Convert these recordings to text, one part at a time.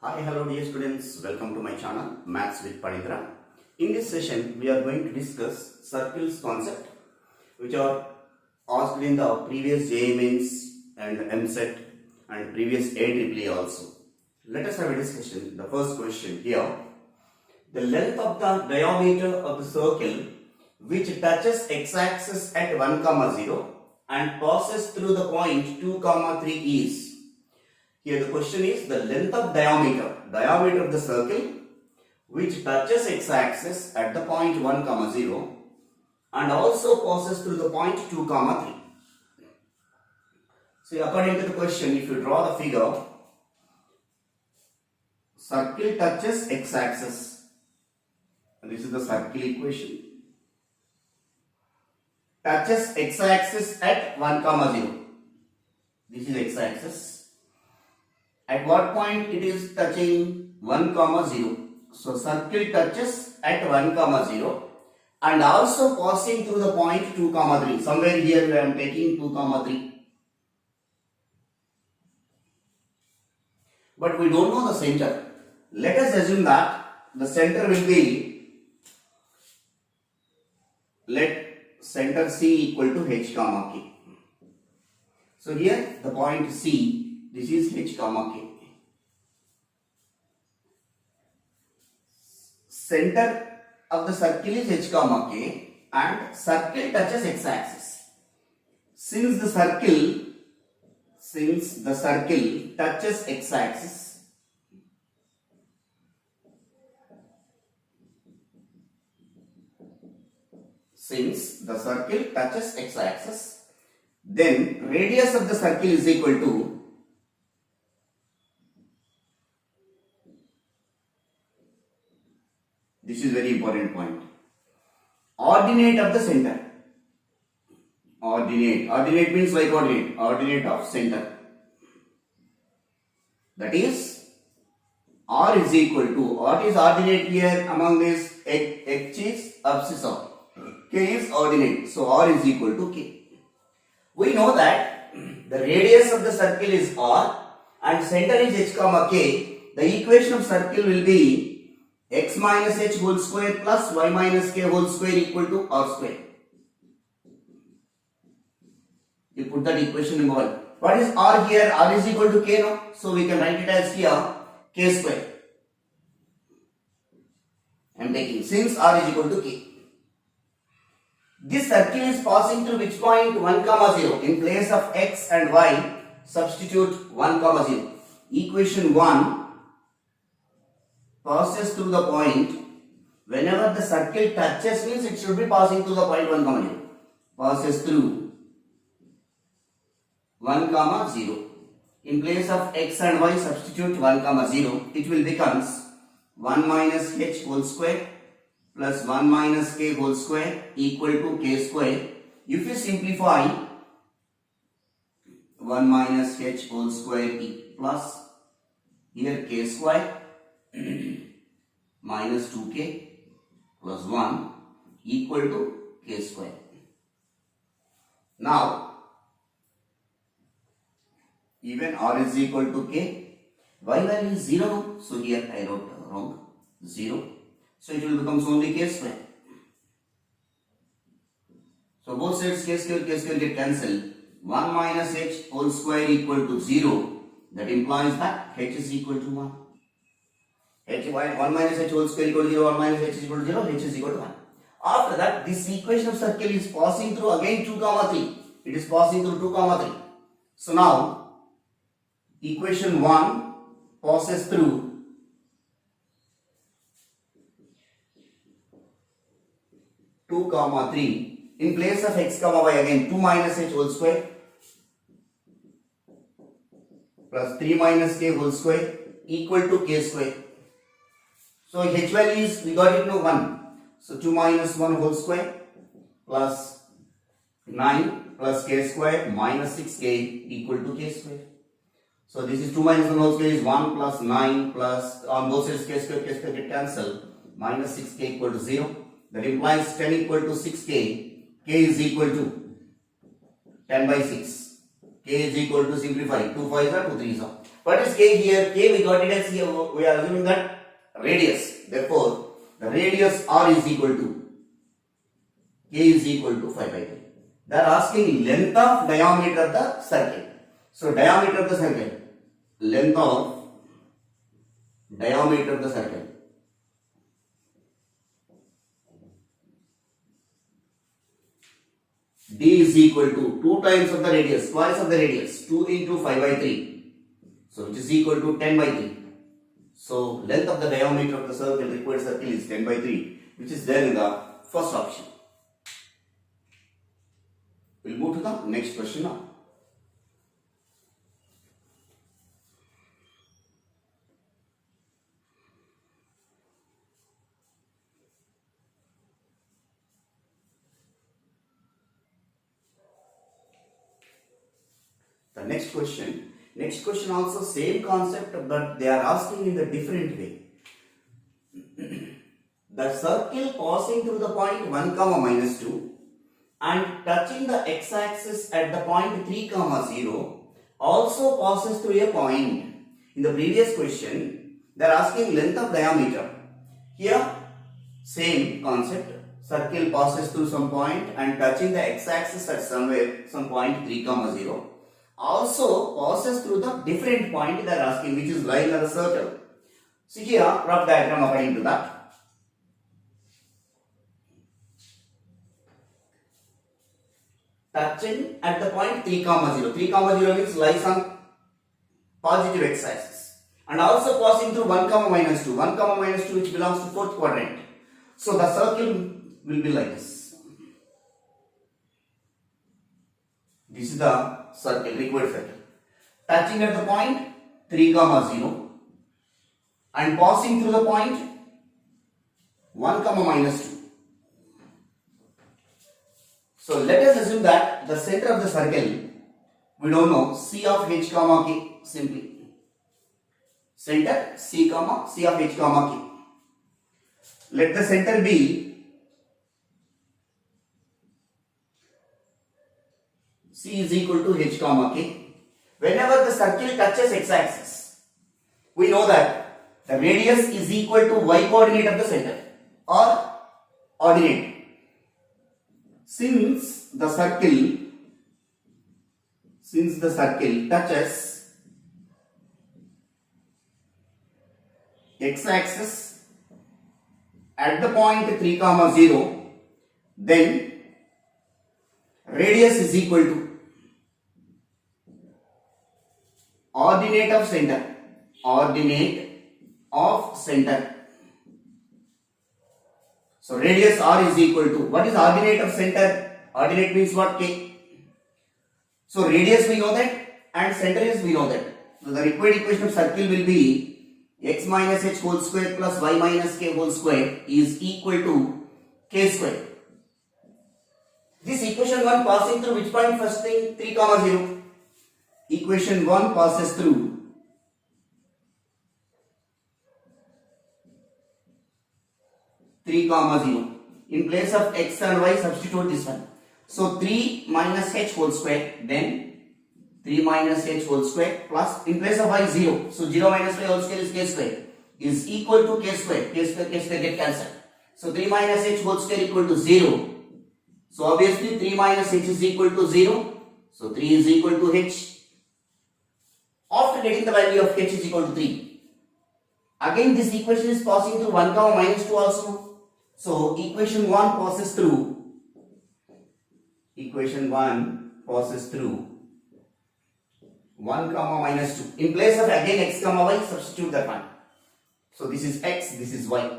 Hi, hello dear students, welcome to my channel Maths with Panitra. In this session, we are going to discuss circles concept which are asked in the previous JEE Mains and MSET and previous AEEE also. Let us have a discussion. The first question here. The length of the diameter of the circle which touches x-axis at 1, 0 and passes through the point 2, 3 is. Here the question is the length of diameter of the circle which touches x-axis at the point 1, 0 and also passes through the point 2, 3. So according to the question, if you draw the figure, circle touches x-axis. This is the circle equation. Touches x-axis at 1, 0. This is x-axis. At what point it is touching 1, 0? So circle touches at 1, 0 and also passing through the point 2, 3. Somewhere here I am taking 2, 3. But we don't know the center. Let us assume that the center will be, let center C equal to H, K. So here the point C, this is H, K. Center of the circle is H, K and circle touches x-axis. Since the circle touches x-axis, then radius of the circle is equal to this is very important point. Ordinate of the center. Ordinate means like coordinate. Ordinate of center. That is R is equal to, what is ordinate here among this? H is abscissa. K is ordinate. So R is equal to K. We know that the radius of the circle is R and center is H, K. The equation of circle will be x minus h whole square plus y minus k whole square equal to r square. You put that equation in 1. What is r here? R is equal to k, no? So we can write it as here k square. I am taking since r is equal to k. This circle is passing through which point? 1, 0. In place of x and y, substitute 1, 0. Equation 1 passes through the point, whenever the circle touches means it should be passing through the point 1, 0. Passes through 1, 0. In place of x and y, substitute 1, 0. It will becomes 1 minus h whole square plus 1 minus k whole square equal to k square. If you simplify, 1 minus h whole square plus here k square minus 2k plus 1 equal to k square. Now, even r is equal to k, y value is 0. So here I wrote wrong, 0. So it will become only k square. So both sides k square get cancelled. 1 minus h whole square equal to 0. That implies that h is equal to 1. 1 minus h whole square equal to 0, 1 minus h is equal to 0, h is equal to 1. After that, this equation of circle is passing through again 2, 3. It is passing through 2, 3. So now, equation 1 passes through 2, 3. In place of x, y again 2 minus h whole square plus 3 minus k whole square equal to k square. So h value is, we got it now 1. So 2 minus 1 whole square plus 9 plus k square minus 6k equal to k square. So this is 2 minus 1 whole square is 1 plus 9 plus on both sides k square get cancelled, minus 6k equal to 0. That implies 10 equal to 6k. K is equal to 10 by 6. K K is equal to, simplify, 2 5s are 2 3s are. What is K here? K we got it as here, we are assuming that radius. Therefore, the radius R is equal to, K is equal to 5 by 3. They are asking length of diameter of the circle. So, diameter of the circle, length of diameter of the circle. D is equal to 2 times of the radius, twice of the radius, 2 into 5 by 3. So, which is equal to 10 by 3. So, length of the diameter of the circle, required circle is 10 by 3, which is there in the first option. We'll move to the next question now. The next question also same concept, but they are asking in the different way. The circle passing through the point 1 comma minus 2 and touching the x-axis at the point 3 comma 0 also passes through a point. In the previous question, they are asking length of diameter. Here, same concept. Circle passes through some point and touching the x-axis at somewhere, some point 3 comma 0. Also passes through the different point they are asking, which is lying on the circle. See here, rough diagram according to that. Touching at the point 3 comma 0. 3 comma 0 means lies on positive x-axis. And also passing through 1 comma minus 2. 1 comma minus 2 which belongs to fourth quadrant. So the circle will be like this. This is the circle, required circle. Touching at the point 3 comma 0 and passing through the point 1 comma minus 2. So let us assume that the center of the circle, we don't know, C of h comma k, simply. Center C of h comma k. Let the center be C is equal to h comma k. Whenever the circle touches x-axis, we know that the radius is equal to y coordinate of the center or ordinate. Since the circle touches x-axis at the point 3 comma 0, then radius is equal to ordinate of center. So radius R is equal to, what is ordinate of center? Ordinate means what? K. So radius we know that and center is we know that. So the required equation of circle will be x minus h whole square plus y minus k whole square is equal to k square. This equation 1 passing through which point first thing? 3 comma 0. Equation 1 passes through 3 comma 0. In place of x and y, substitute this one. So 3 minus h whole square, then 3 minus h whole square plus, in place of y 0. So 0 minus y whole square is k square, is equal to k square. K square get cancelled. So 3 minus h whole square equal to 0. So obviously 3 minus h is equal to 0. So 3 is equal to h. After getting the value of h is equal to 3. Again this equation is passing through 1 comma minus 2 also. So equation 1 passes through 1 comma minus 2. In place of again x comma y, substitute that one. So this is x, this is y.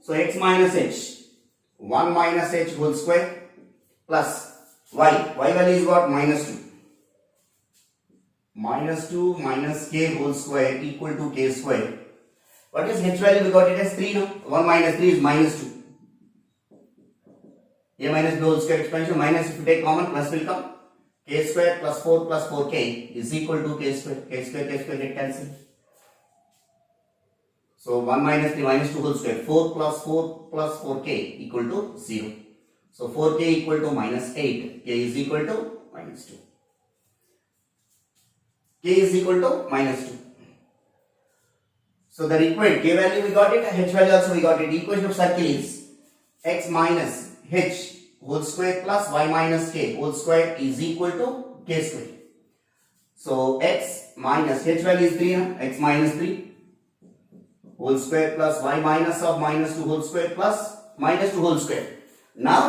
So x minus h, 1 minus h whole square plus y. Y value is what? Minus 2. Minus 2 minus k whole square equal to k square. What is h value? We got it as 3 now. 1 minus 3 is minus 2. A minus b whole square expansion, minus if you take common, plus will come. K square plus 4 plus 4k is equal to k square. K square get cancelled. So 1 minus 3 minus 2 whole square. 4 plus 4k equal to 0. So 4k equal to minus 8. K is equal to minus 2. k is equal to minus 2. So the required k value we got it, h value also we got it. Equation of circle is x minus h whole square plus y minus k whole square is equal to k square. So x minus h value is 3, x minus 3 whole square plus y minus of minus 2 whole square plus minus 2 whole square. Now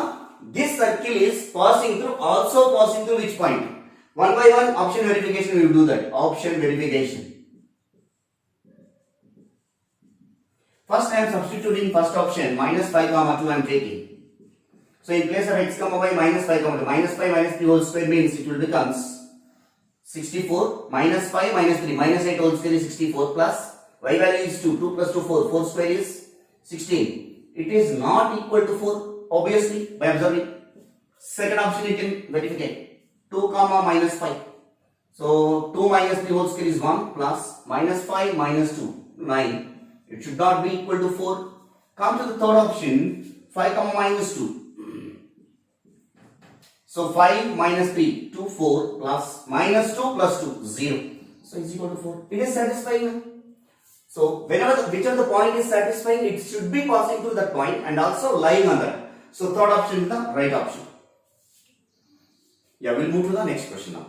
this circle is passing through, also passing through which point? One by one option verification we will do that. Option verification. First I am substituting first option minus 5 comma 2 I am taking. So in place of x comma y minus 5 comma 2, minus 5 minus 3 whole square means it will become 64 minus 5 minus 3 minus 8 whole square is 64 plus y value is 2, 2 plus 2 4, 4 square is 16. It is not equal to 4 obviously by observing. Second option you can verify 2 comma minus 5. So 2 minus 3 whole square is 1 plus minus 5 minus 2 9. It should not be equal to 4. Come to the third option 5 comma minus 2. So 5 minus 3 2 4 plus minus 2 plus 2 0. So it's equal to 4. It is satisfying. So whenever whichever the point is satisfying, it should be passing through that point and also lying on that. So third option is the right option. Yeah, we'll move to the next question now.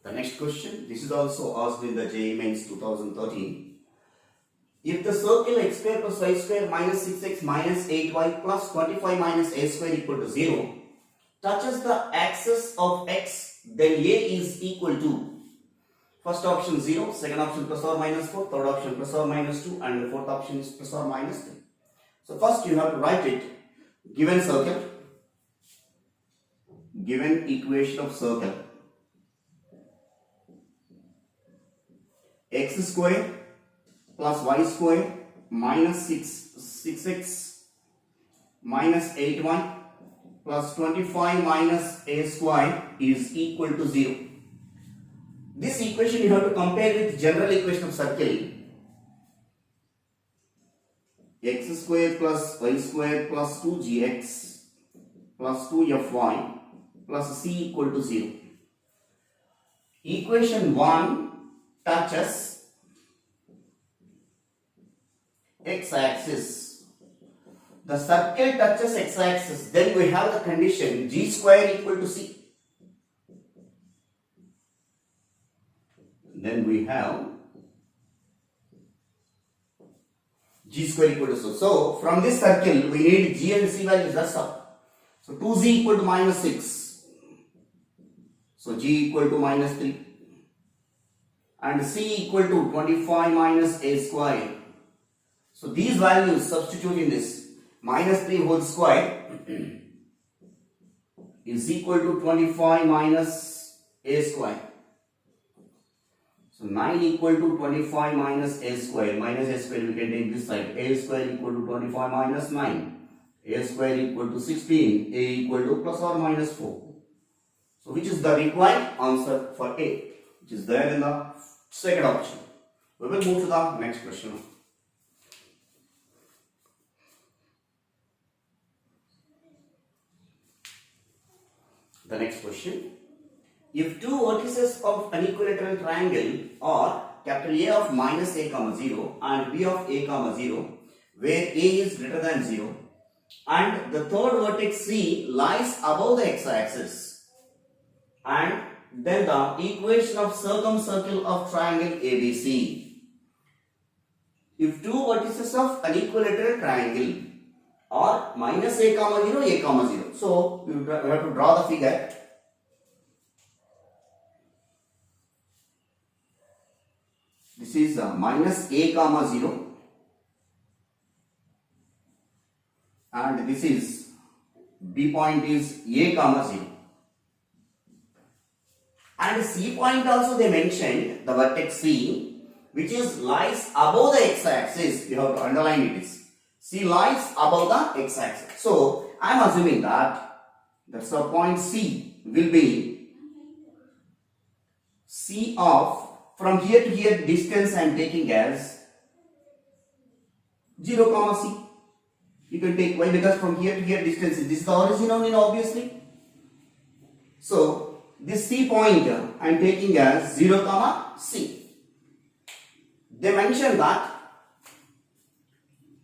The next question, this is also asked in the JEE Mains 2013. If the circle x square plus y square minus 6x minus 8y plus 25 minus a square equal to 0 touches the axis of x, then a is equal to first option 0, second option plus or minus 4, third option plus or minus 2 and the fourth option is plus or minus 3. So first you have to write it. Given circle, given equation of circle, x square plus y square minus 6x minus 8y plus 25 minus a square is equal to 0. This equation you have to compare with general equation of circle. X square plus y square plus 2gx plus 2fy plus c equal to 0. Equation 1 touches x-axis. The circle touches x-axis. Then we have the condition g square equal to c. Then we have g square equal to c. So from this circle we need g and c values. That's all. So 2z equal to minus 6. So g equal to minus 3. And c equal to 25 minus a square. So these values substitute in this. Minus 3 whole square is equal to 25 minus a square. So 9 equal to 25 minus a square. Minus a square we can take this side. A square equal to 25 minus 9. A square equal to 16. A equal to plus or minus 4. So which is the required answer for A, which is there in the second option. We will move to the next question. The next question. If two vertices of an equilateral triangle are capital A of minus a comma 0 and B of a comma 0, where a is greater than 0 and the third vertex C lies above the x-axis, and then the equation of circumcircle of triangle ABC. If two vertices of an equilateral triangle are minus a comma 0, a comma 0. So we have to draw the figure. This is minus a comma 0 and this is B point is a comma 0. And C point also they mentioned the vertex C, which is lies above the x-axis. You have to underline it is. C lies above the x-axis. So I am assuming that that's the point C will be C of, from here to here distance I am taking as 0 comma C. You can take, why? Because from here to here distance is, this is the origin only, obviously. So this C point I am taking as 0 comma C. They mention that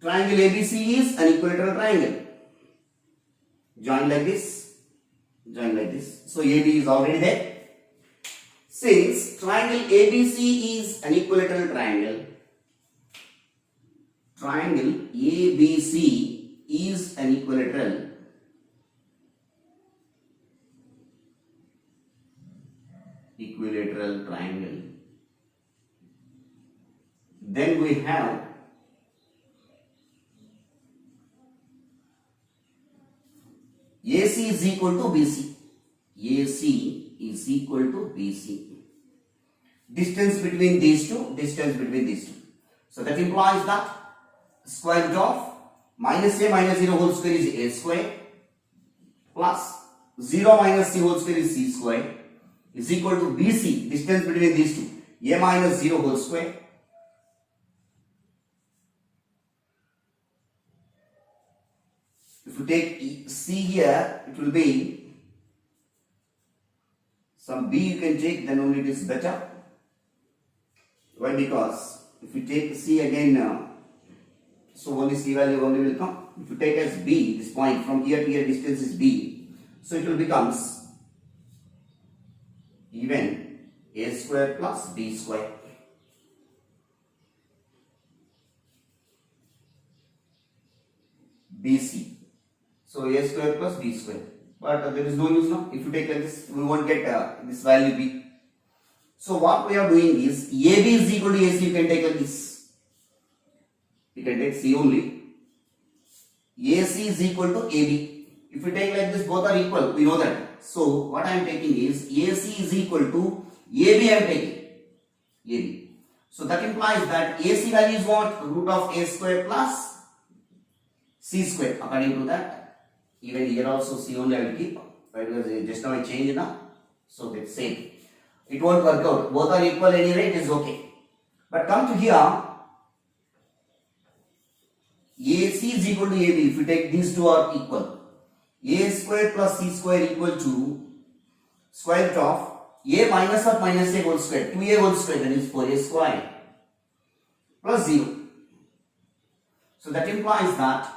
triangle ABC is an equilateral triangle. Join like this, join like this. So AB is already there. Since triangle ABC is an equilateral triangle, triangle ABC is an equilateral triangle, then we have AC is equal to BC. AC is equal to BC. Distance between these two, So that implies that square root of minus A minus 0 whole square is A square plus 0 minus C whole square is C square is equal to BC, distance between these two, A minus 0 whole square if you take C here, it will be some B you can take, then only it is better. Why? Because if you take C again, so only C value only will come. If you take as B, this point from here to here distance is B, so it will becomes even A square plus B square. BC. So A square plus B square. But there is no use now. If you take like this, we won't get this value B. So what we are doing is AB is equal to AC. You can take like this. You can take C only. AC is equal to AB. If you take like this, both are equal. We know that. So what I am taking is AC is equal to AB. I am taking AB. So that implies that AC value is what? Root of A square plus C square. According to that, even here also C only I will keep. Because just now I changed now. So that's same. It won't work out. Both are equal anyway, it is okay. But come to here, AC is equal to AB. If you take these two are equal, A square plus C square equal to square root of A minus of minus A whole square, 2A whole square, that is 4A square plus 0. So that implies that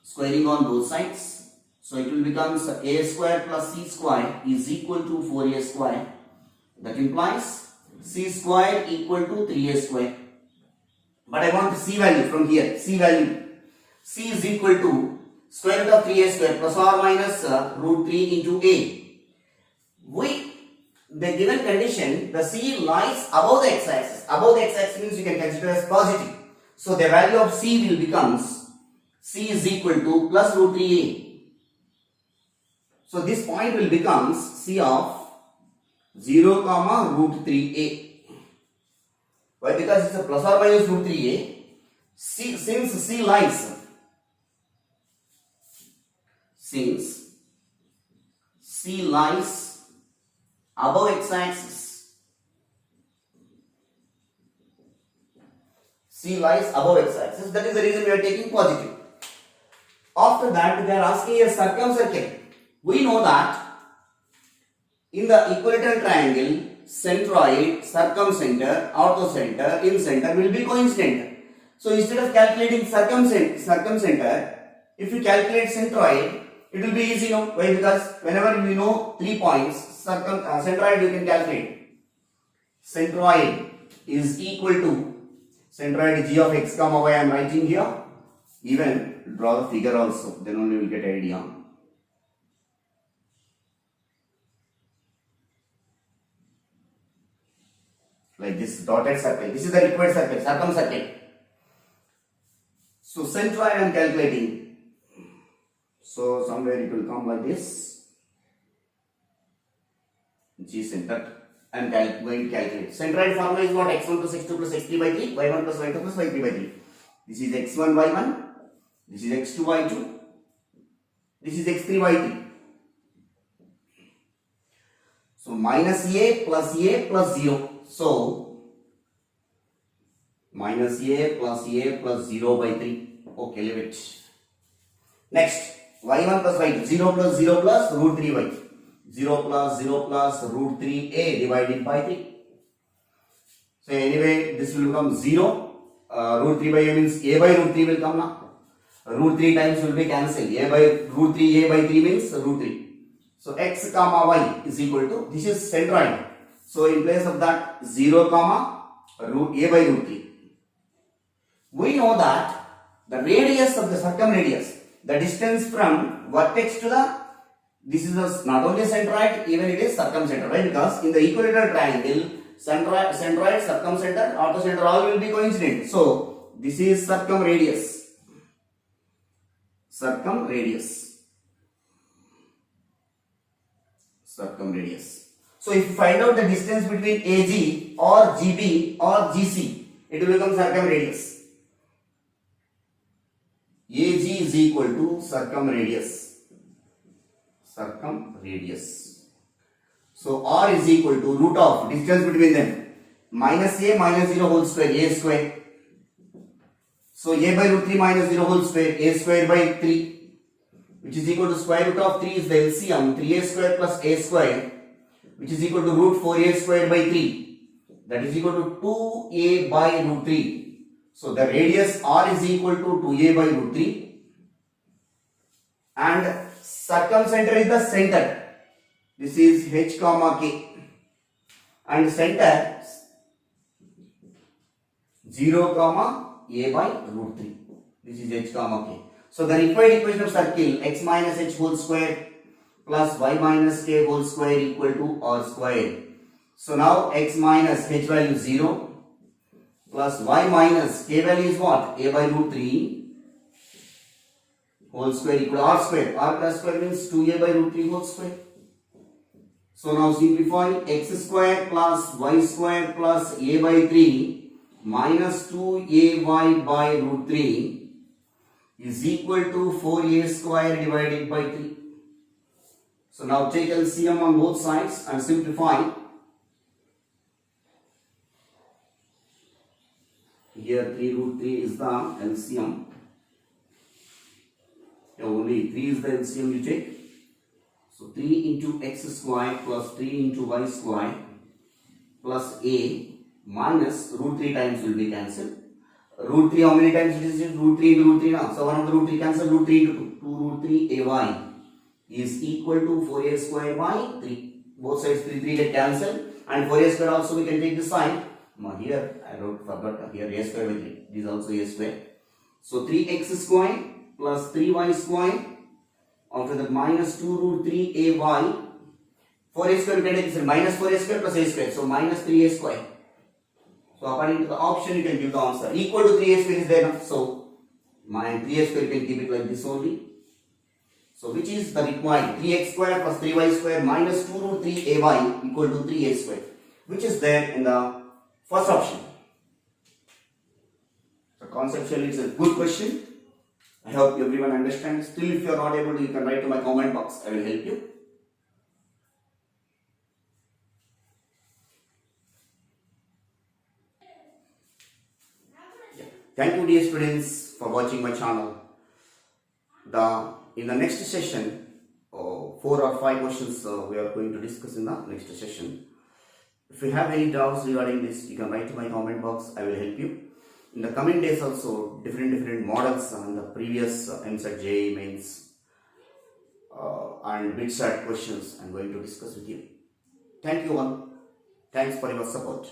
squaring on both sides. So it will become A square plus C square is equal to 4A square. That implies C square equal to 3A square. But I want C value from here. C value. C is equal to square root of 3A square plus or minus root 3 into A. The given condition, the C lies above the x-axis. Above the x-axis means you can consider as positive. So the value of C will becomes C is equal to plus root 3A. So this point will become C of 0 comma root 3A. Why? Because it's a plus or minus root 3A. Since C lies above x-axis. C lies above x-axis. That is the reason we are taking positive. After that, they are asking a circumcircle. We know that in the equilateral triangle, centroid, circumcenter, orthocenter, incenter will be coincident. So instead of calculating circumcenter, if you calculate centroid, it will be easy, no? Why? Because whenever you know 3 points, centroid you can calculate. Centroid is equal to centroid g of x comma y. I am writing here. Even draw the figure also, then only you will get idea. Like this dotted circle. This is the required circle, circumcircle. So centroid I am calculating. So somewhere it will come like this. G center. I am going to calculate. Centroid formula is what? X1 plus x2 plus x3 by 3, y1 plus y2 plus y3 by 3. This is x1 y1. This is x2 y2. This is x3 y3. So minus a plus 0. So minus a plus 0 by 3. Okay, leave it. Next, y1 plus y2, 0 plus 0 plus root 3y. 0 plus 0 plus root 3a divided by 3. So anyway, this will become 0. Root 3 by a means a by root 3 will come now. Root 3 times will be cancelled. A by root 3, a by 3 means root 3. So x comma y is equal to, this is centroid. So in place of that 0 comma root a by root 3. We know that the radius of the circumradius, the distance from vertex to the, this is not only centroid, even it is circumcenter, right? Because in the equilateral triangle, centroid, circumcenter, orthocenter, all will be coincident. So this is circumradius. Circumradius. So if you find out the distance between AG or GB or GC, it will become circumradius. AG is equal to circumradius. So R is equal to root of distance between them minus a minus 0 whole square, a square. So a by root 3 minus 0 whole square, a square by 3, which is equal to square root of 3 is the LCM, 3a square plus a square, which is equal to root 4a square by 3. That is equal to 2a by root 3. So the radius R is equal to 2a by root 3. And circumcenter is the center. This is h comma k. And center 0 comma a by root 3. This is h comma k. So the required equation of circle x minus h whole square plus y minus k whole square equal to r square. So now x minus h value 0 plus y minus k value is what? A by root 3 whole square equal to r square. R plus square means 2a by root 3 whole square. So now simplify, x square plus y square plus a by 3 minus 2ay by root 3 is equal to 4a square divided by 3. So now take LCM on both sides and simplify. Here 3 root 3 is the LCM. Only 3 is the LCM you take. So 3 into x square plus 3 into y square plus a minus root 3 times will be cancelled. Root 3 how many times it is? Root 3 into root 3 now. So 1 of the root 3 cancel, root 3 into 2. 2 root 3 ay is equal to 4a square by 3. Both sides 3 get cancelled. And 4a square also we can take this side. Now here I forgot here a square by 3. This is also a square. So 3x square plus 3y square. After that minus 2 root 3 ay. 4a square we can take this minus 4a square plus a square. So minus 3a square. So according to the option you can give the answer. Equal to 3a square is there enough. So my 3a square you can keep it like this only. So which is the required 3x square plus 3y square minus 2 root 3 ay equal to 3a square. Which is there in the first option. So conceptually it's a good question. I hope everyone understands. Still if you are not able to, you can write to my comment box. I will help you. Thank you dear students for watching my channel. In the next session, 4 or 5 questions we are going to discuss in the next session. If you have any doubts regarding this, you can write to my comment box. I will help you. In the coming days also, different models on the previous MSAT JEE mains and BITSAT questions I am going to discuss with you. Thank you all. Thanks for your support.